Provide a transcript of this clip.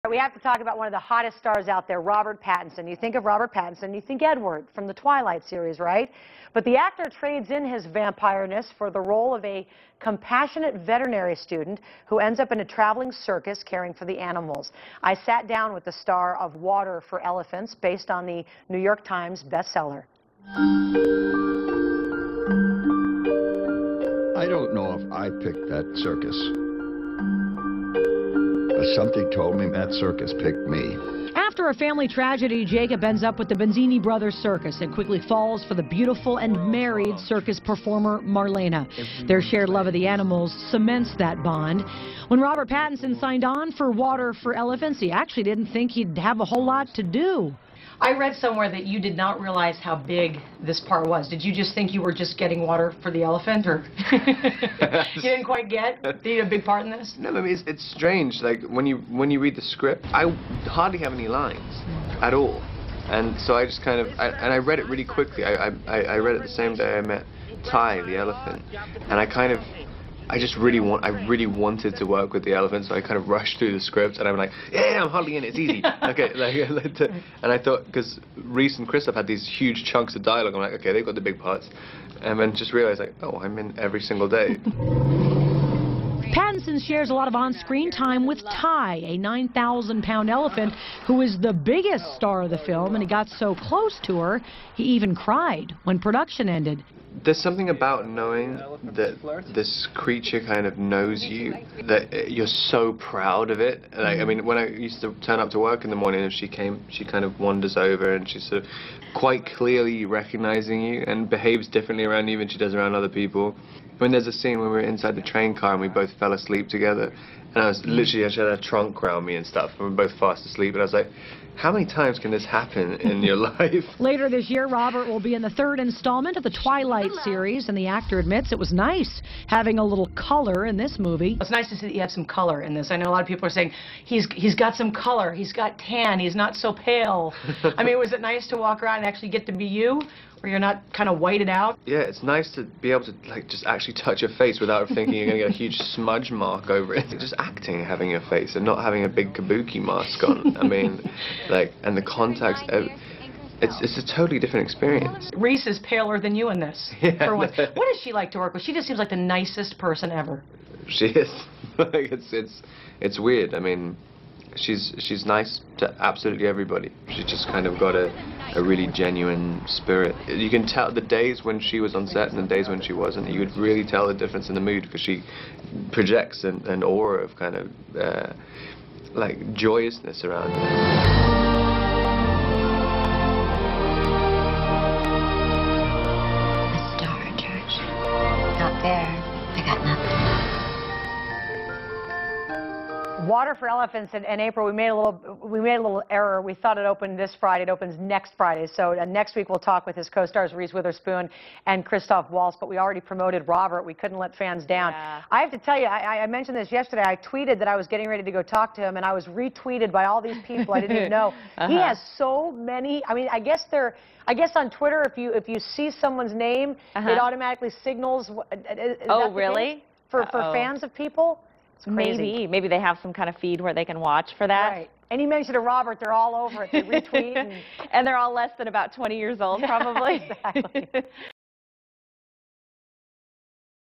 We have to talk about one of the hottest stars out there, Robert Pattinson. You think of Robert Pattinson, you think Edward from the Twilight series, right? But the actor trades in his vampireness for the role of a compassionate veterinary student who ends up in a traveling circus caring for the animals. I sat down with the star of Water for Elephants, based on the New York Times bestseller. I don't know if I picked that circus. But something told me that circus picked me. After a family tragedy, Jacob ends up with the Benzini Brothers Circus and quickly falls for the beautiful and married circus performer Marlena. Their shared love of the animals cements that bond. When Robert Pattinson signed on for Water for Elephants, he actually didn't think he'd have a whole lot to do. I read somewhere that you did not realize how big this part was. Did you just think you were just getting water for the elephant, or you didn't quite get? Did you have a big part in this? No, I mean, it's strange. Like when you read the script, I hardly have any lines at all, and so I just kind of I read it really quickly. I read it the same day I met Ty, the elephant, and I really wanted to work with the elephant, so I kind of rushed through the script, and I'm like, yeah, I'm hardly in it, it's easy. Okay, and I thought, because Reese and Christoph had these huge chunks of dialogue, I'm like, okay, they've got the big parts, and then just realized, like, oh, I'm in every single day. Pattinson shares a lot of on-screen time with Ty, a 9,000-pound elephant who is the biggest star of the film, and he got so close to her, he even cried when production ended. There's something about knowing that this creature kind of knows you, that you're so proud of it. Like, I mean, when I used to turn up to work in the morning, if she came, she kind of wanders over and she's sort of quite clearly recognizing you and behaves differently around you than she does around other people. When there's a scene when we were inside the train car and we both fell asleep together, and I was literally, she had a trunk around me and stuff, and we were both fast asleep, and I was like, how many times can this happen in your life? Later this year, Robert will be in the third installment of the Twilight series, and the actor admits it was nice having a little color in this movie. It's nice to see that you have some color in this. I know a lot of people are saying, he's got some color, he's got tan, he's not so pale. I mean, was it nice to walk around and actually get to be you, where you're not kind of whited out? Yeah, it's nice to be able to, like, just actually touch your face without thinking you're going to get a huge smudge mark over it. Just acting, having your face, and not having a big kabuki mask on. I mean, like, and the context, it's a totally different experience. Reese is paler than you in this, yeah, for one. What is she like to work with? She just seems like the nicest person ever. She is. Like, it's weird. I mean, she's nice to absolutely everybody. She's just kind of got a really genuine spirit. You can tell the days when she was on set and the days when she wasn't. You would really tell the difference in the mood, because she projects an aura of kind of like joyousness around her. Not there. I got nothing. Water for Elephants in April. We made a little error. We thought it opened this Friday. It opens next Friday. So next week we'll talk with his co-stars Reese Witherspoon and Christoph Waltz. But we already promoted Robert. We couldn't let fans down. Yeah. I have to tell you, I mentioned this yesterday. I tweeted that I was getting ready to go talk to him, and I was retweeted by all these people I didn't even know. He has so many. I mean, I guess on Twitter, if you see someone's name, it automatically signals. Oh, really? For fans of people. It's crazy. Maybe they have some kind of feed where they can watch for that. Right. Any mention of Robert, they're all over it. They retweet. And they're all less than about 20 years old, probably. Exactly.